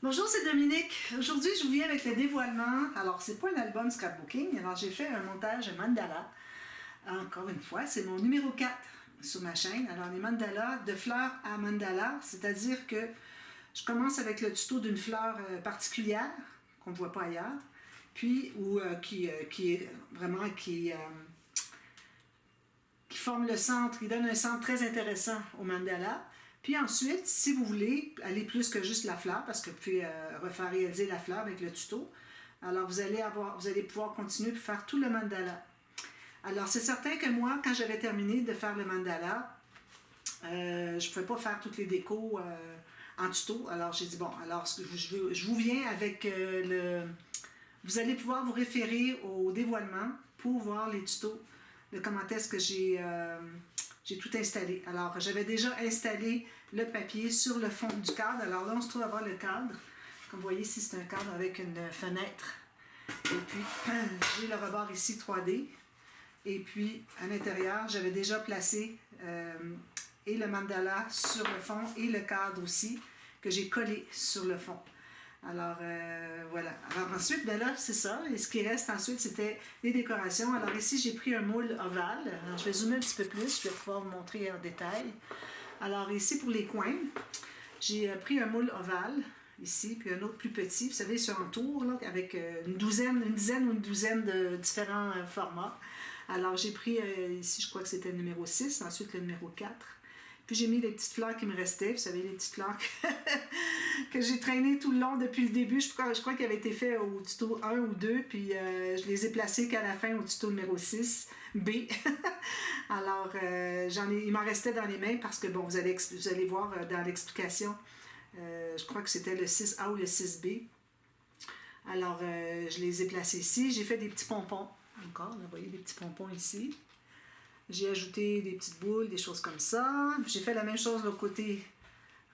Bonjour, c'est Dominique. Aujourd'hui, je vous viens avec le dévoilement. Alors, c'est pas un album scrapbooking. Alors, j'ai fait un montage mandala. Encore une fois, c'est mon numéro 4 sur ma chaîne. Alors, les mandalas de fleurs à mandala, c'est-à-dire que je commence avec le tuto d'une fleur particulière qu'on ne voit pas ailleurs, puis qui est vraiment qui forme le centre, qui donne un centre très intéressant au mandala. Puis ensuite, si vous voulez aller plus que juste la fleur, parce que vous pouvez refaire réaliser la fleur avec le tuto, alors vous allez pouvoir continuer pour faire tout le mandala. Alors c'est certain que moi, quand j'avais terminé de faire le mandala, je ne pouvais pas faire toutes les décos en tuto. Alors j'ai dit, bon, alors je vous viens avec Vous allez pouvoir vous référer au dévoilement pour voir les tutos de comment est-ce que j'ai tout installé. Alors, j'avais déjà installé le papier sur le fond du cadre. Alors là, on se trouve à voir le cadre. Comme vous voyez ici, c'est un cadre avec une fenêtre. Et puis, j'ai le rebord ici 3D. Et puis, à l'intérieur, j'avais déjà placé et le mandala sur le fond et le cadre aussi, que j'ai collé sur le fond. Alors, voilà. Alors ensuite, ben là, c'est ça. Et ce qui reste ensuite, c'était les décorations. Alors ici, j'ai pris un moule ovale. Alors, je vais zoomer un petit peu plus. Je vais pouvoir vous montrer en détail. Alors ici, pour les coins, j'ai pris un moule ovale, ici, puis un autre plus petit. Vous savez, sur un tour, là, avec une dizaine ou une douzaine de différents formats. Alors, j'ai pris ici, je crois que c'était le numéro 6, ensuite le numéro 4. Puis j'ai mis les petites fleurs qui me restaient, vous savez, les petites fleurs que j'ai traînées tout le long depuis le début. Je crois qu'elles avaient été faites au tuto 1 ou 2, puis je les ai placées qu'à la fin au tuto numéro 6, B. Alors, il m'en restait dans les mains parce que, bon, vous allez voir dans l'explication, je crois que c'était le 6A ou le 6B. Alors, je les ai placés ici. J'ai fait des petits pompons, encore, là, vous voyez, des petits pompons ici. J'ai ajouté des petites boules, des choses comme ça. J'ai fait la même chose de l'autre côté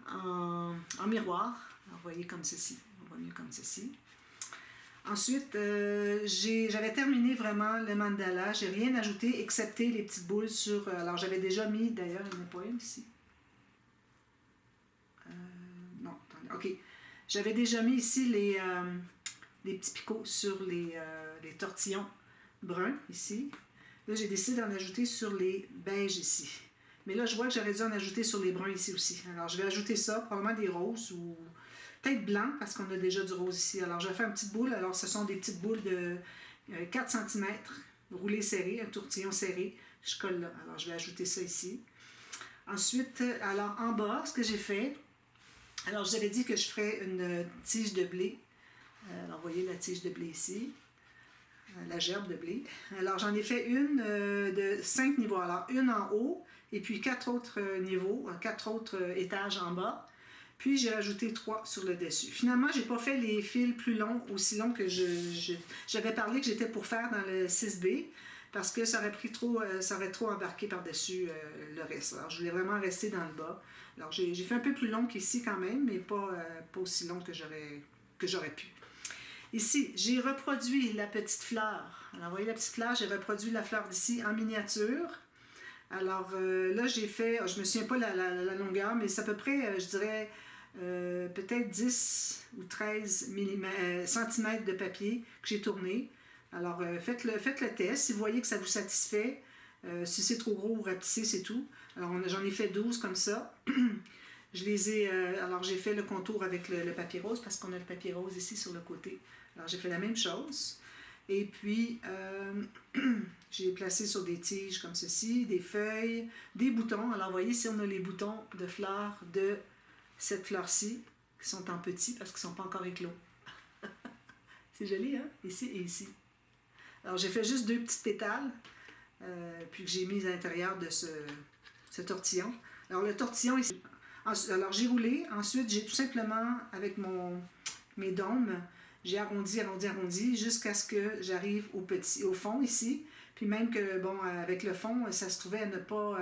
en miroir. Alors, vous voyez comme ceci. On voit mieux comme ceci. Ensuite, j'avais terminé vraiment le mandala. J'ai rien ajouté excepté les petites boules sur... alors, j'avais déjà mis... D'ailleurs, il n'y en a pas une ici. Non, attendez. OK. J'avais déjà mis ici les petits picots sur les tortillons bruns, ici. Là, j'ai décidé d'en ajouter sur les beiges ici. Mais là, je vois que j'aurais dû en ajouter sur les bruns ici aussi. Alors, je vais ajouter ça, probablement des roses ou peut-être blanc, parce qu'on a déjà du rose ici. Alors, je vais faire une petite boule. Alors, ce sont des petites boules de 4 cm, roulées serrées, un tourtillon serré. Je colle là. Alors, je vais ajouter ça ici. Ensuite, alors, en bas, ce que j'ai fait, alors, je vous avais dit que je ferais une tige de blé. Alors, vous voyez la tige de blé ici. La gerbe de blé. Alors, j'en ai fait une de 5 niveaux. Alors, une en haut, et puis 4 autres niveaux, 4 autres étages en bas. Puis, j'ai rajouté 3 sur le dessus. Finalement, je n'ai pas fait les fils plus longs, aussi longs que j'avais parlé que j'étais pour faire dans le 6B, parce que ça aurait trop embarqué par-dessus le reste. Alors, je voulais vraiment rester dans le bas. Alors, j'ai fait un peu plus long qu'ici quand même, mais pas aussi long que j'aurais pu. Ici, j'ai reproduit la petite fleur. Alors, vous voyez la petite fleur, j'ai reproduit la fleur d'ici en miniature. Alors, là, j'ai fait, je ne me souviens pas la longueur, mais c'est à peu près, je dirais, peut-être 10 ou 13 cm de papier que j'ai tourné. Alors, faites le test. Si vous voyez que ça vous satisfait, si c'est trop gros, vous rapetissez, c'est tout. Alors, j'en ai fait 12 comme ça. Alors, j'ai fait le contour avec le papier rose parce qu'on a le papier rose ici sur le côté. Alors, j'ai fait la même chose. Et puis, j'ai placé sur des tiges comme ceci, des feuilles, des boutons. Alors, vous voyez, ici, on a les boutons de fleurs de cette fleur-ci qui sont en petit parce qu'ils ne sont pas encore éclos. C'est joli, hein? Ici et ici. Alors, j'ai fait juste 2 petites pétales, puis que j'ai mis à l'intérieur de ce tortillon. Alors, le tortillon ici... Alors, j'ai roulé. Ensuite, j'ai tout simplement, avec mes dômes, j'ai arrondi, jusqu'à ce que j'arrive au fond ici. Puis même que, bon, avec le fond, ça se trouvait à ne pas...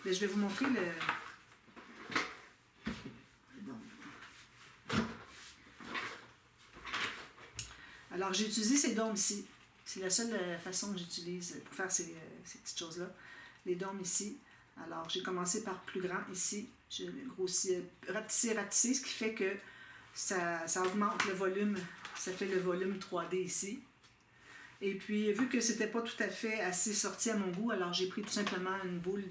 mais je vais vous montrer le... Alors, j'ai utilisé ces dômes ici. C'est la seule façon que j'utilise pour faire ces petites choses-là. Les dômes ici. Alors, j'ai commencé par plus grand ici. J'ai grossi, rapetissé, ce qui fait que ça augmente le volume, ça fait le volume 3D ici. Et puis, vu que c'était pas tout à fait assez sorti à mon goût, alors j'ai pris tout simplement une boule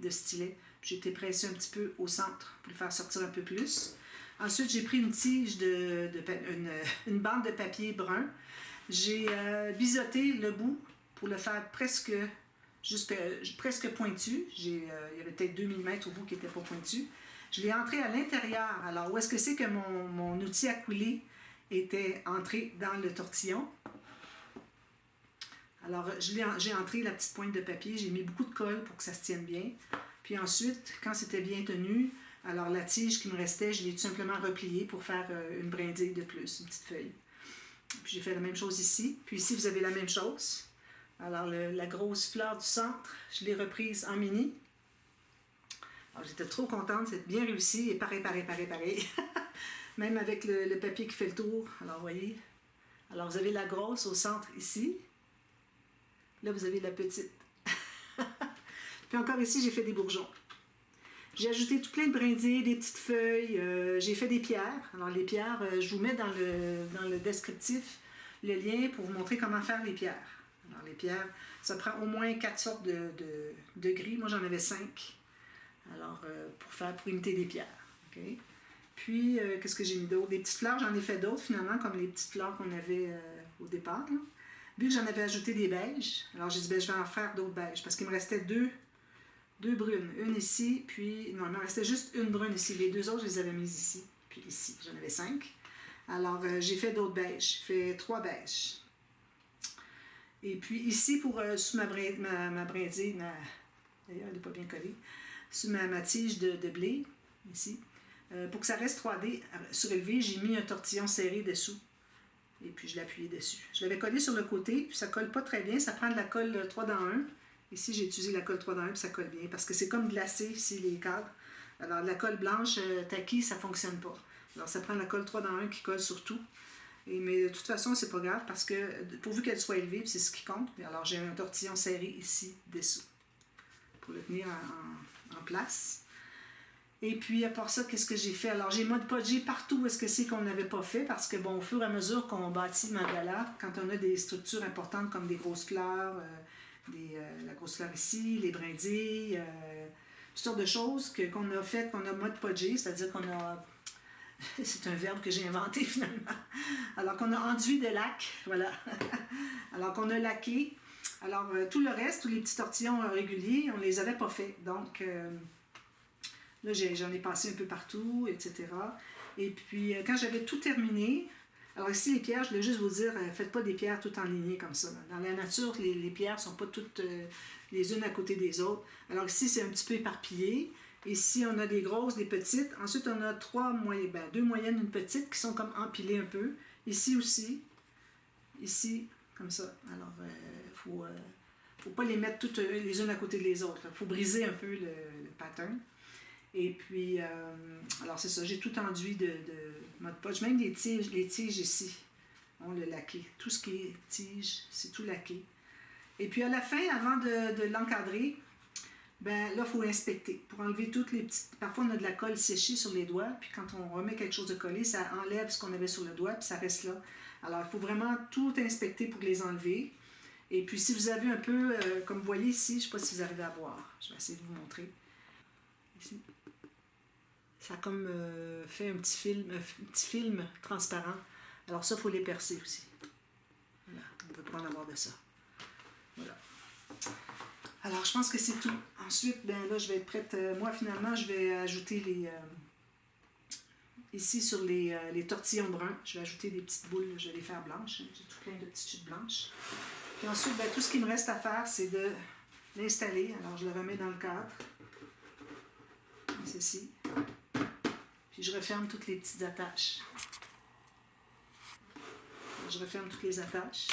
de stylet. J'ai été pressée un petit peu au centre pour le faire sortir un peu plus. Ensuite, j'ai pris une tige, une bande de papier brun. J'ai biseauté le bout pour le faire presque pointu. Il y avait peut-être 2 mm au bout qui n'était pas pointu. Je l'ai entré à l'intérieur. Alors, où est-ce que c'est que mon outil à couler était entré dans le tortillon? Alors, j'ai entré la petite pointe de papier, j'ai mis beaucoup de colle pour que ça se tienne bien. Puis ensuite, quand c'était bien tenu, alors la tige qui me restait, je l'ai tout simplement repliée pour faire une brindille de plus, une petite feuille. Puis j'ai fait la même chose ici. Puis ici, vous avez la même chose. Alors, la grosse fleur du centre, je l'ai reprise en mini. Alors, j'étais trop contente, c'est bien réussi et pareil. Même avec le papier qui fait le tour. Alors, vous voyez. Alors, vous avez la grosse au centre ici. Là, vous avez la petite. Puis encore ici, j'ai fait des bourgeons. J'ai ajouté tout plein de brindilles, des petites feuilles. J'ai fait des pierres. Alors, les pierres, je vous mets dans le descriptif le lien pour vous montrer comment faire les pierres. Alors, les pierres, ça prend au moins 4 sortes de gris. Moi, j'en avais 5. Alors, pour imiter des pierres. Okay? Puis, qu'est-ce que j'ai mis d'autre? Des petites fleurs, j'en ai fait d'autres finalement, comme les petites fleurs qu'on avait au départ. Là. Vu que j'en avais ajouté des beiges, alors j'ai dit, ben, je vais en faire d'autres beiges, parce qu'il me restait deux brunes. Une ici, puis, non, il me restait juste une brune ici. Les 2 autres, je les avais mises ici, puis ici. J'en avais 5. Alors, j'ai fait d'autres beiges. J'ai fait 3 beiges. Et puis ici, sous ma brindille, d'ailleurs, elle n'est pas bien collée, sous ma tige de blé, ici, pour que ça reste 3D surélevé, j'ai mis un tortillon serré dessous. Et puis, je l'ai appuyé dessus. Je l'avais collé sur le côté, puis ça colle pas très bien. Ça prend de la colle 3 dans 1. Ici, j'ai utilisé la colle 3 dans 1, puis ça colle bien, parce que c'est comme glacé ici, les cadres. Alors, la colle blanche tacky, ça fonctionne pas. Alors, ça prend la colle 3 dans 1 qui colle sur tout. Mais de toute façon, c'est pas grave, parce que pourvu qu'elle soit élevée, c'est ce qui compte. Alors, j'ai un tortillon serré ici, dessous, pour le tenir en place. Et puis, à part ça, qu'est-ce que j'ai fait? Alors, j'ai modpodgé partout où est-ce que c'est qu'on n'avait pas fait, parce que, bon, au fur et à mesure qu'on bâtit mandala, quand on a des structures importantes comme des grosses fleurs, la grosse fleur ici, les brindilles, toutes sortes de choses qu'on a faites, qu'on a modpodgé, c'est-à-dire qu'on a... C'est un verbe que j'ai inventé, finalement. Alors, qu'on a enduit de lac, voilà. Alors, qu'on a laqué. Alors, tout le reste, tous les petits tortillons réguliers, on ne les avait pas faits. Donc... là, j'en ai passé un peu partout, etc. Et puis, quand j'avais tout terminé, alors ici, les pierres, je voulais juste vous dire, faites pas des pierres toutes enlignées comme ça. Dans la nature, les pierres ne sont pas toutes les unes à côté des autres. Alors ici, c'est un petit peu éparpillé. Ici, on a des grosses, des petites. Ensuite, on a 2 moyennes, une petite, qui sont comme empilées un peu. Ici aussi. Ici, comme ça. Alors, faut pas les mettre toutes les unes à côté des autres. Il faut briser un peu le pattern. Et puis, alors c'est ça, j'ai tout enduit de modpodge, même les tiges ici, on l'a laqué. Tout ce qui est tige, c'est tout laqué. Et puis à la fin, avant de l'encadrer, ben là, il faut inspecter. Pour enlever toutes les petites... Parfois, on a de la colle séchée sur les doigts, puis quand on remet quelque chose de collé, ça enlève ce qu'on avait sur le doigt, puis ça reste là. Alors, il faut vraiment tout inspecter pour les enlever. Et puis, si vous avez un peu, comme vous voyez ici, je ne sais pas si vous arrivez à voir, je vais essayer de vous montrer. Ici. Ça a comme fait un petit film transparent. Alors ça, il faut les percer aussi. Voilà, on peut pas en avoir de ça. Voilà. Alors, je pense que c'est tout. Ensuite, ben là, je vais être prête. Moi, finalement, je vais ajouter ici, sur les tortillons bruns, je vais ajouter des petites boules. Je vais les faire blanches. J'ai tout plein de petites chutes blanches. Puis ensuite, ben, tout ce qu'il me reste à faire, c'est de l'installer. Alors, je le remets dans le cadre. Comme ceci. Puis je referme toutes les petites attaches. Je referme toutes les attaches.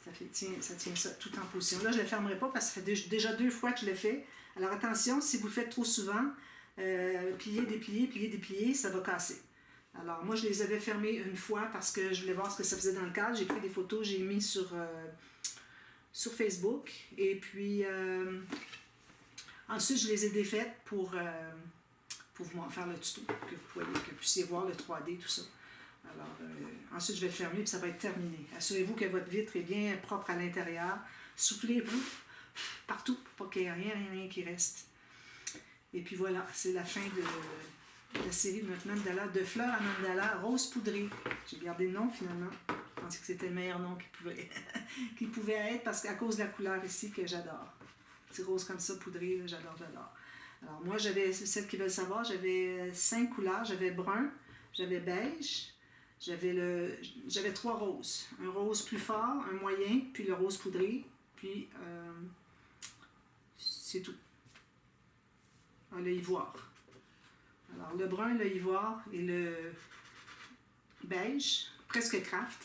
Ça tient ça tout en position. Là, je ne le fermerai pas parce que ça fait déjà 2 fois que je le fais. Alors attention, si vous le faites trop souvent, plier, déplier, ça va casser. Alors moi, je les avais fermés une fois parce que je voulais voir ce que ça faisait dans le cadre. J'ai pris des photos, j'ai mis sur Facebook. Et puis, ensuite, je les ai défaites pour pour vous faire le tuto, que vous puissiez voir le 3D, tout ça. Alors, ensuite, je vais le fermer, puis ça va être terminé. Assurez-vous que votre vitre est bien propre à l'intérieur. Soufflez partout, pour pas qu'il n'y ait rien qui reste. Et puis voilà, c'est la fin de la série de notre mandala, de fleurs à mandala rose poudrée. J'ai gardé le nom finalement. Je pensais que c'était le meilleur nom qu'il pouvait être parce qu'à cause de la couleur ici que j'adore. C'est rose comme ça, poudré, j'adore. Alors moi, celles qui veulent savoir, j'avais 5 couleurs. J'avais brun, j'avais beige, j'avais 3 roses. Un rose plus fort, un moyen, puis le rose poudré, puis c'est tout. Le ivoire. Alors le brun, le ivoire et le beige, presque craft.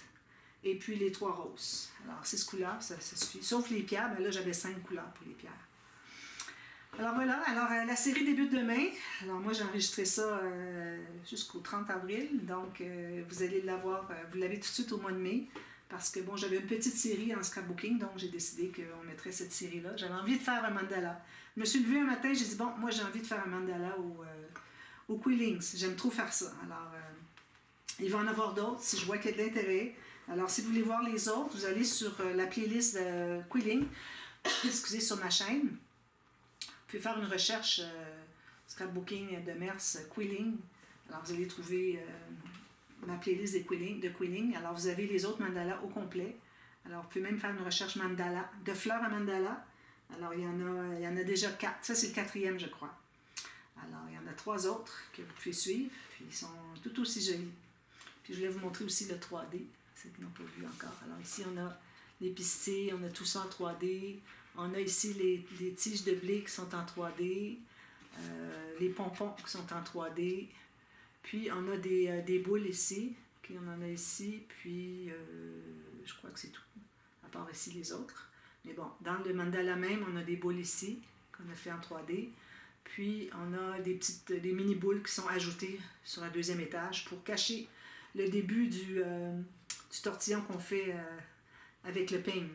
Et puis les 3 roses. Alors 6 couleurs, ça suffit. Sauf les pierres, ben là j'avais 5 couleurs pour les pierres. Alors voilà, la série débute demain. Alors moi j'ai enregistré ça jusqu'au 30 avril. Donc vous allez l'avoir, vous l'avez tout de suite au mois de mai. Parce que bon, j'avais une petite série en scrapbooking, donc j'ai décidé qu'on mettrait cette série-là. J'avais envie de faire un mandala. Je me suis levée un matin, j'ai dit bon, moi j'ai envie de faire un mandala au Quillings. J'aime trop faire ça. Alors il va en avoir d'autres si je vois qu'il y a de l'intérêt. Alors, si vous voulez voir les autres, vous allez sur la playlist de Quilling, excusez, sur ma chaîne. Vous pouvez faire une recherche scrapbooking de Mers Quilling. Alors, vous allez trouver ma playlist de Quilling. Alors, vous avez les autres mandalas au complet. Alors, vous pouvez même faire une recherche mandala, de fleurs à mandala. Alors, il y en a déjà 4. Ça, c'est le 4e, je crois. Alors, il y en a 3 autres que vous pouvez suivre. Puis, ils sont tout aussi jolis. Puis, je voulais vous montrer aussi le 3D. Ceux qui n'ont pas vu encore. Alors ici, on a les pistés, on a tout ça en 3D. On a ici les tiges de blé qui sont en 3D. Les pompons qui sont en 3D. Puis on a des boules ici. Okay, on en a ici. Puis je crois que c'est tout. À part ici les autres. Mais bon, dans le mandala même, on a des boules ici qu'on a fait en 3D. Puis on a des mini boules qui sont ajoutées sur le 2e étage pour cacher le début du tortillon qu'on fait avec le peigne.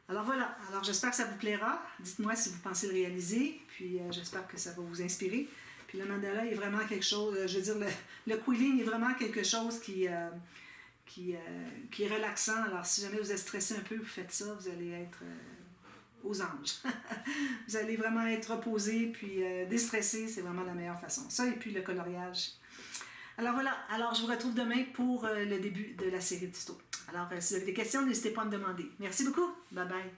Alors voilà, alors j'espère que ça vous plaira. Dites-moi si vous pensez le réaliser, puis j'espère que ça va vous inspirer. Puis le mandala est vraiment quelque chose, je veux dire, le quilling est vraiment quelque chose qui est relaxant. Alors si jamais vous êtes stressé un peu, vous faites ça, vous allez être aux anges. Vous allez vraiment être reposé, puis déstressé, c'est vraiment la meilleure façon. Ça et puis le coloriage. Alors voilà, alors je vous retrouve demain pour le début de la série de tutos. Alors si vous avez des questions, n'hésitez pas à me demander. Merci beaucoup, bye bye.